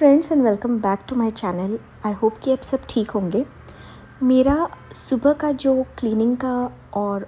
Friends and welcome back to my channel. I hope कि आप सब ठीक होंगे। मेरा सुबह का जो क्लीनिंग का और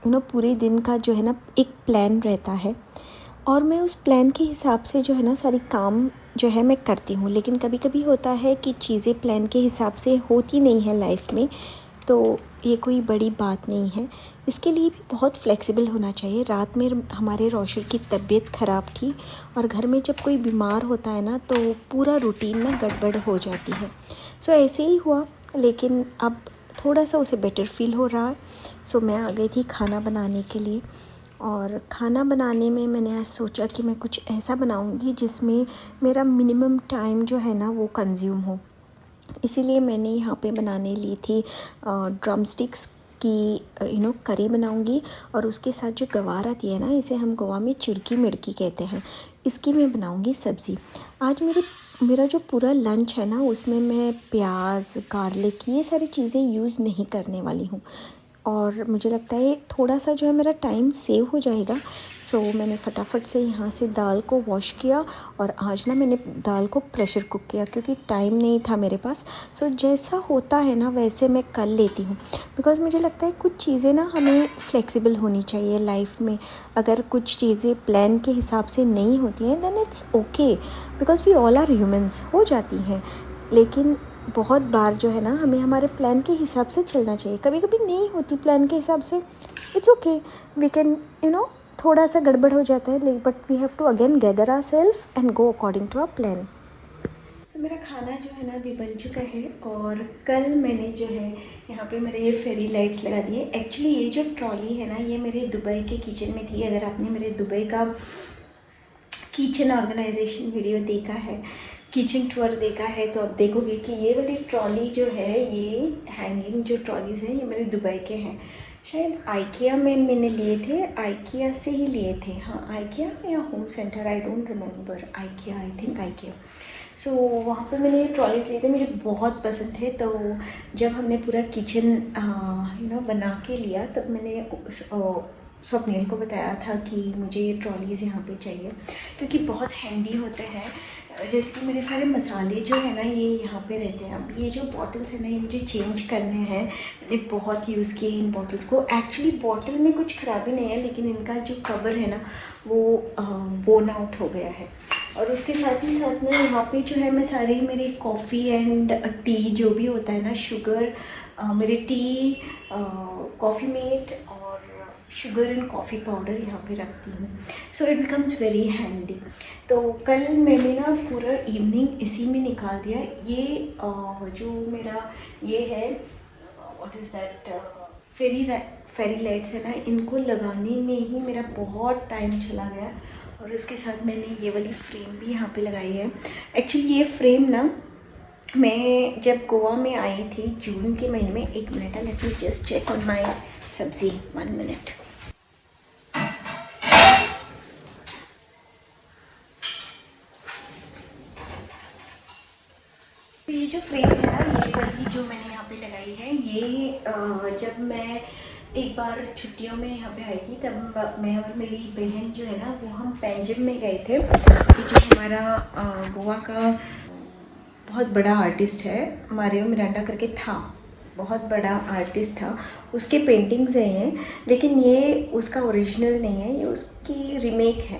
पूरे दिन का जो है ना एक प्लान रहता है और मैं उस प्लान के हिसाब से जो है ना सारी काम जो है मैं करती हूँ। लेकिन कभी कभी होता है कि चीज़ें प्लान के हिसाब से होती नहीं है लाइफ में, तो ये कोई बड़ी बात नहीं है। इसके लिए भी बहुत फ्लेक्सिबल होना चाहिए। रात में हमारे रोशन की तबीयत ख़राब थी और घर में जब कोई बीमार होता है ना तो पूरा रूटीन ना गड़बड़ हो जाती है। सो ऐसे ही हुआ, लेकिन अब थोड़ा सा उसे बेटर फील हो रहा है। सो मैं आ गई थी खाना बनाने के लिए और खाना बनाने में मैंने आज सोचा कि मैं कुछ ऐसा बनाऊंगी जिसमें मेरा मिनिमम टाइम जो है ना वो कंज्यूम हो। इसीलिए मैंने यहाँ पे बनाने ली थी ड्रम स्टिक्स की करी बनाऊंगी और उसके साथ जो गवार आती है ना, इसे हम गोवा में चिड़की मिड़की कहते हैं, इसकी मैं बनाऊंगी सब्ज़ी। आज मेरा जो पूरा लंच है ना उसमें मैं प्याज गार्लिक ये सारी चीज़ें यूज़ नहीं करने वाली हूँ और मुझे लगता है थोड़ा सा जो है मेरा टाइम सेव हो जाएगा। सो मैंने फटाफट से यहाँ से दाल को वॉश किया और आज ना मैंने दाल को प्रेशर कुक किया क्योंकि टाइम नहीं था मेरे पास। सो जैसा होता है ना वैसे मैं कर लेती हूँ, बिकॉज़ मुझे लगता है कुछ चीज़ें ना हमें फ्लेक्सिबल होनी चाहिए लाइफ में। अगर कुछ चीज़ें प्लान के हिसाब से नहीं होती हैं then it's okay, because we all are humans, हो जाती हैं। लेकिन बहुत बार जो है ना हमें हमारे प्लान के हिसाब से चलना चाहिए। कभी कभी नहीं होती प्लान के हिसाब से, इट्स ओके, वी कैन थोड़ा सा गड़बड़ हो जाता है, but we have to again gather our self and go according to our plan. तो मेरा खाना जो है ना अभी बन चुका है और कल मैंने जो है यहाँ पे मेरे ये फेरी लाइट्स लगा दिए। एक्चुअली ये जो ट्रॉली है ना ये मेरे दुबई के किचन में थी। अगर आपने मेरे दुबई का किचन ऑर्गेनाइजेशन वीडियो देखा है, किचन टूर देखा है, तो आप देखोगे कि ये वाली ट्रॉली जो है, ये हैंगिंग जो ट्रॉलीज़ हैं ये मेरे दुबई के हैं। शायद आइकिया में मैंने लिए थे, आइकिया से ही लिए थे। हाँ, आइकिया या home centre, I don't remember, IKEA, I think IKEA. So वहाँ पे मैंने ये ट्रॉलीज़ लिए थे, मुझे बहुत पसंद थे। तो जब हमने पूरा किचन बना के लिया तब मैंने स्वप्निल को बताया था कि मुझे ये ट्रॉलीज़ यहाँ पे चाहिए क्योंकि बहुत हैंडी होते हैं। जैसे कि मेरे सारे मसाले जो है ना ये यहाँ पे रहते हैं। अब ये जो बॉटल्स हैं ना ये मुझे चेंज करने हैं। मैंने बहुत यूज़ किए इन बॉटल्स को। एक्चुअली बॉटल में कुछ ख़राबी नहीं है, लेकिन इनका जो कवर है ना वो बोन आउट हो गया है। और उसके साथ ही साथ में यहाँ पे जो है मैं सारे मेरे कॉफ़ी एंड टी जो भी होता है ना, शुगर, मेरे टी, कॉफ़ी मेट और शुगर एंड कॉफ़ी पाउडर यहाँ पे रखती हूँ। So it becomes very handy. तो कल मैंने ना पूरा इवनिंग इसी में निकाल दिया। ये जो मेरा ये है, what is that, fairy lights है ना, इनको लगाने में ही मेरा बहुत टाइम चला गया। और उसके साथ मैंने ये वाली फ्रेम भी यहाँ पे लगाई है। एक्चुअली ये फ्रेम ना मैं जब गोवा में आई थी जून के महीने में, एक मिनट है, let me just check on my sabzi, 1 minute. तो ये जो फ्रेम है ना ये वाली जो मैंने यहाँ पे लगाई है, ये जब मैं एक बार छुट्टियों में यहाँ पे आई थी तब मैं और मेरी बहन जो है ना वो हम पेंजिम में गए थे। तो जो हमारा गोवा का बहुत बड़ा आर्टिस्ट है, मारियो मिरांडा करके था, बहुत बड़ा आर्टिस्ट था, उसके पेंटिंग्स हैं ये, लेकिन ये उसका ओरिजिनल नहीं है, ये उसकी रीमेक है।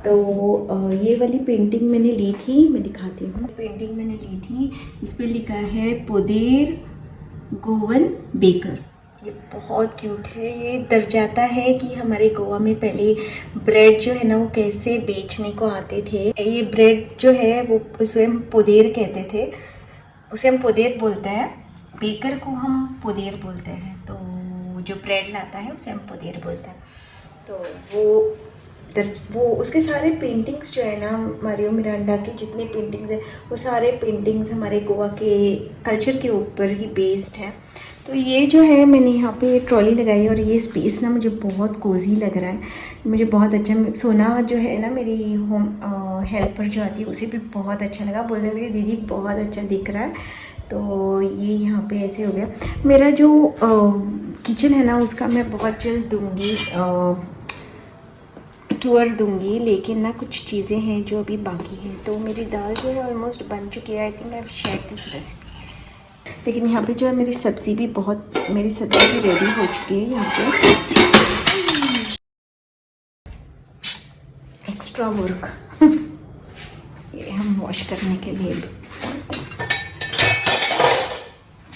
तो ये वाली पेंटिंग मैंने ली थी, मैं दिखाती हूँ। पेंटिंग मैंने ली थी, इस पर लिखा है पोदेर गोवन बेकर। ये बहुत क्यूट है। ये दर्शाता है कि हमारे गोवा में पहले ब्रेड जो है ना वो कैसे बेचने को आते थे। ये ब्रेड जो है वो उसे हम पोदेर कहते थे, उसे हम पोदेर बोलते हैं, बेकर को हम पोदेर बोलते हैं। तो जो ब्रेड लाता है उसे हम पोदेर बोलते हैं। तो वो उसके सारे पेंटिंग्स जो है ना, मारियो मिरांडा की जितने पेंटिंग्स हैं वो सारे पेंटिंग्स हमारे गोवा के कल्चर के ऊपर ही बेस्ड है। तो ये जो है मैंने यहाँ पे ट्रॉली लगाई और ये स्पेस ना मुझे बहुत कोजी लग रहा है, मुझे बहुत अच्छा। सोना जो है ना मेरी होम हेल्पर जो आती है उसे भी बहुत अच्छा लगा, बोलने लगे दीदी बहुत अच्छा दिख रहा है। तो ये यहाँ पे ऐसे हो गया। मेरा जो किचन है ना उसका मैं बहुत जल्द दूँगी टूर दूंगी, लेकिन ना कुछ चीज़ें हैं जो अभी बाकी हैं। तो मेरी दाल जो है ऑलमोस्ट बन चुकी है। I think I have shared this recipe. लेकिन यहाँ पे जो है मेरी सब्ज़ी भी रेडी हो चुकी है। यहाँ पे एक्स्ट्रा वर्क ये हम वॉश करने के लिए भी।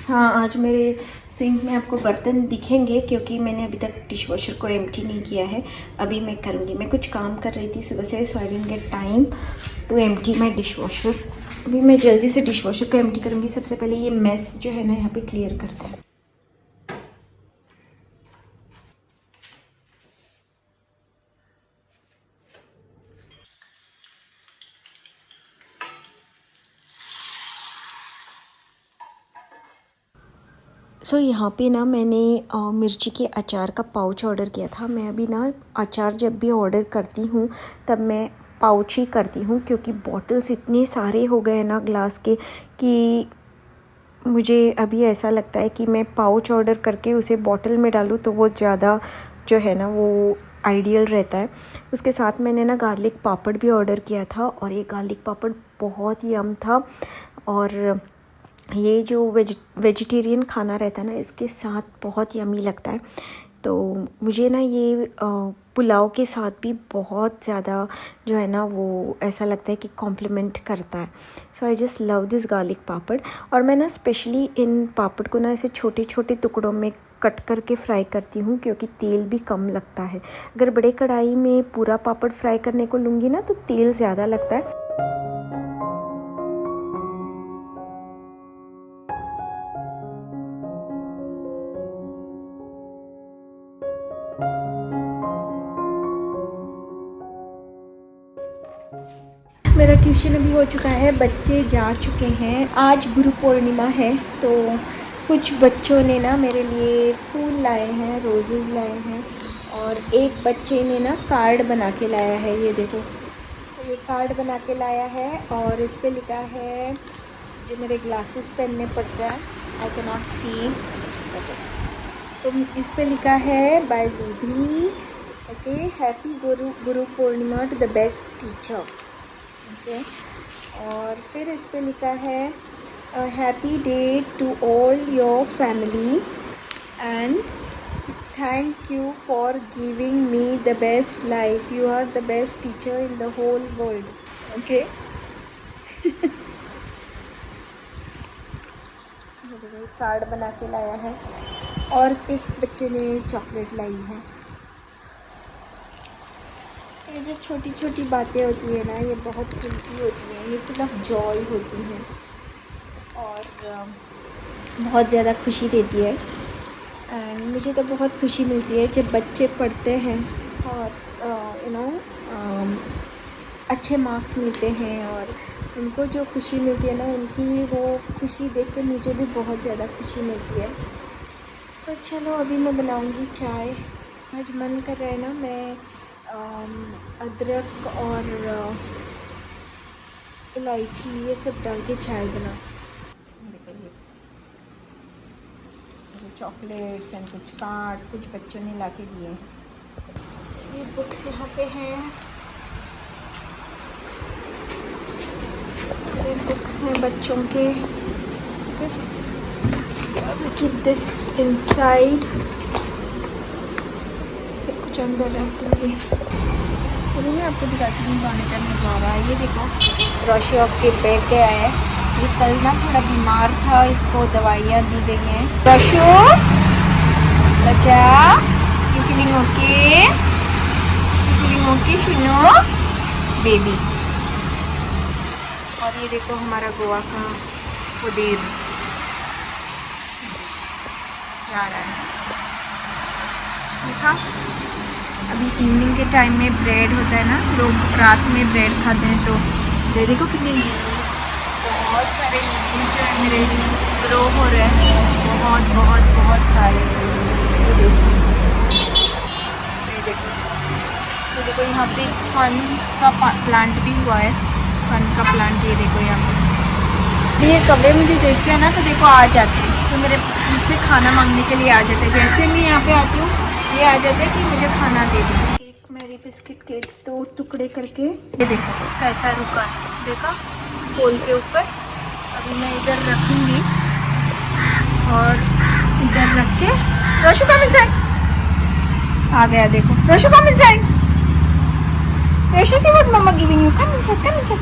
हाँ, आज मेरे सिंक में आपको बर्तन दिखेंगे क्योंकि मैंने अभी तक डिश वॉशर को एम्प्टी नहीं किया है। अभी मैं करूँगी। मैं कुछ काम कर रही थी सुबह से, so I didn't get time to empty my dishwasher. अभी मैं जल्दी से डिश वॉशर को एम्प्टी करूँगी। सबसे पहले ये मेस जो है ना यहाँ पे क्लियर करते हैं। यहाँ पे ना मैंने मिर्ची के अचार का पाउच ऑर्डर किया था। मैं अभी ना अचार जब भी ऑर्डर करती हूँ तब मैं पाउच ही करती हूँ, क्योंकि बॉटल्स इतने सारे हो गए ना ग्लास के कि मुझे अभी ऐसा लगता है कि मैं पाउच ऑर्डर करके उसे बॉटल में डालूँ तो वो ज़्यादा जो है ना वो आइडियल रहता है। उसके साथ मैंने ना गार्लिक पापड़ भी ऑर्डर किया था, और ये गार्लिक पापड़ बहुत ही यम था। और ये जो वेजिटेरियन खाना रहता है ना, इसके साथ बहुत यमी लगता है। तो मुझे ना ये पुलाव के साथ भी बहुत ज़्यादा जो है ना वो ऐसा लगता है कि कॉम्प्लीमेंट करता है। So I just love this garlic papad. और मैं ना स्पेशली इन पापड़ को ना ऐसे छोटे छोटे टुकड़ों में कट करके फ्राई करती हूँ, क्योंकि तेल भी कम लगता है। अगर बड़े कढ़ाई में पूरा पापड़ फ्राई करने को लूँगी ना तो तेल ज़्यादा लगता है। मेरा ट्यूशन अभी हो चुका है, बच्चे जा चुके हैं। आज गुरु पूर्णिमा है, तो कुछ बच्चों ने ना मेरे लिए फूल लाए हैं, रोजेज़ लाए हैं। और एक बच्चे ने ना कार्ड बना के लाया है। ये देखो, तो ये कार्ड बना के लाया है और इस पे लिखा है, जो मेरे ग्लासेस पहनने पड़ता है, आई कैन नॉट सी, तो इस पे लिखा है bye Vidhi, okay, happy Guru Purnima to the best teacher. Okay, और फिर इस पे लिखा है happy day to all your family and thank you for giving me the best life, you are the best teacher in the whole world. Okay, card बना के लाया है। और एक बच्चे ने चॉकलेट लाई है। ये जो छोटी छोटी बातें होती है ना, ये बहुत कीमती होती हैं, ये फुल ऑफ जॉय होती हैं और बहुत ज़्यादा खुशी देती है। एंड मुझे तो बहुत खुशी मिलती है जब बच्चे पढ़ते हैं और यू नो अच्छे मार्क्स मिलते हैं, और उनको जो खुशी मिलती है ना, उनकी वो खुशी देख के मुझे भी बहुत ज़्यादा खुशी मिलती है। सो चलो, अभी मैं बनाऊँगी चाय। आज मन कर रहा है ना, मैं अदरक और इलायची ये सब डाल के चाय बना। चॉकलेट्स एंड कुछ कार्ड्स कुछ बच्चों ने ला के दिए हैं। ये बुक्स यहाँ पे हैं, सारे बुक्स हैं बच्चों के। कीप दिस इनसाइड, सब कुछ अंदर रख दूँगी। अभी मैं आपको दिखाती हूँ गाने का नज़ारा। ये देखो, रोशी ऑफ के बैठ गया है। ये कल ना थोड़ा बीमार था, इसको दवाइयाँ दी गई हैं। रोशो, बच्चा, की फीलिंग ओके? की फीलिंग ओके सुनो बेबी? और ये देखो हमारा गोवा का उदेर जा रहा है। देखा, अभी इवनिंग के टाइम में ब्रेड होता है ना, लोग रात में ब्रेड खाते हैं, तो ये देखो कितने बहुत सारे लीव्स जो है मेरे ग्रो हो रहे हैं, बहुत बहुत बहुत सारे। ये देखो, ये देखो, ये देखो, यहाँ पे फन का प्लांट भी हुआ है। फन का प्लांट ये देखो यहाँ पे। ये कौवे मुझे देखते हैं ना तो देखो आ जाते हैं, तो मेरे मुझसे खाना मांगने के लिए आ जाते हैं। जैसे मैं यहाँ पे आती हूँ ये आ जाते हैं कि मुझे खाना दे दो। केक मैं बिस्किट के 2 टुकड़े करके, ये देखो कैसा रुका है, देखा पोल के ऊपर। अभी मैं इधर रखूंगी और इधर रख के, रोशु कम इनसाइड, आ गया देखो, Roshu come inside, Roshu see what mamma giving you, come inside, come inside,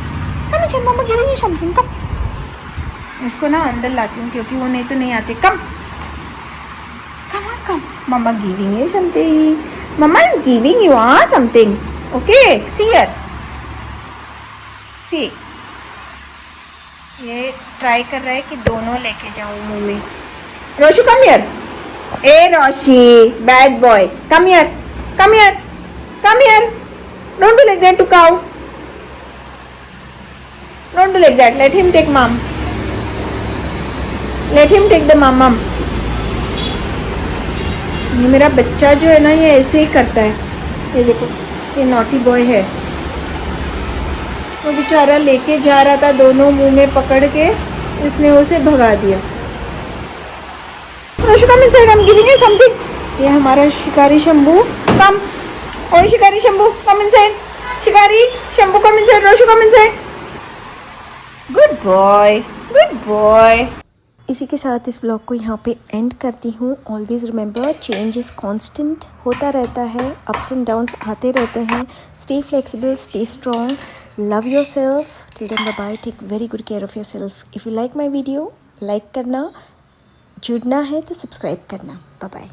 come inside, mamma giving you something, come. इसको ना अंदर लाती हूँ क्योंकि वो नहीं तो नहीं आते, come come come, mamma giving you something, mamma is giving you something, okay see here, see. ये ट्राई कर रहा है कि दोनों लेके जाऊं मुंह में। रोशु कम हियर, ए Roshi bad boy, come here, come here, come here, don't do like that to cow, don't do like that, let him take mum, let him take the mum. ये मेरा बच्चा जो है ना, ये ऐसे ही करता है, ये देखो, ये नॉटी बॉय है। वो बेचारा लेके जा रहा था, दोनों मुंह में पकड़ के इसने उसे भगा दिया। Roshu come inside, I am giving you something. ये हमारा शिकारी शंभू, कम, ओए शिकारी शंभू कम इनसाइड, शिकारी Shambhu come inside, Roshu come inside, good boy, good boy. इसी के साथ इस व्लॉग को यहाँ पे एंड करती हूँ। Always remember, change is constant, होता रहता है, अप्स एंड डाउन्स आते रहते हैं। Stay flexible, stay strong, love your self. Till then bye bye, take very good care of your self. If you like my video, like करना, जुड़ना है तो सब्सक्राइब करना। Bye bye.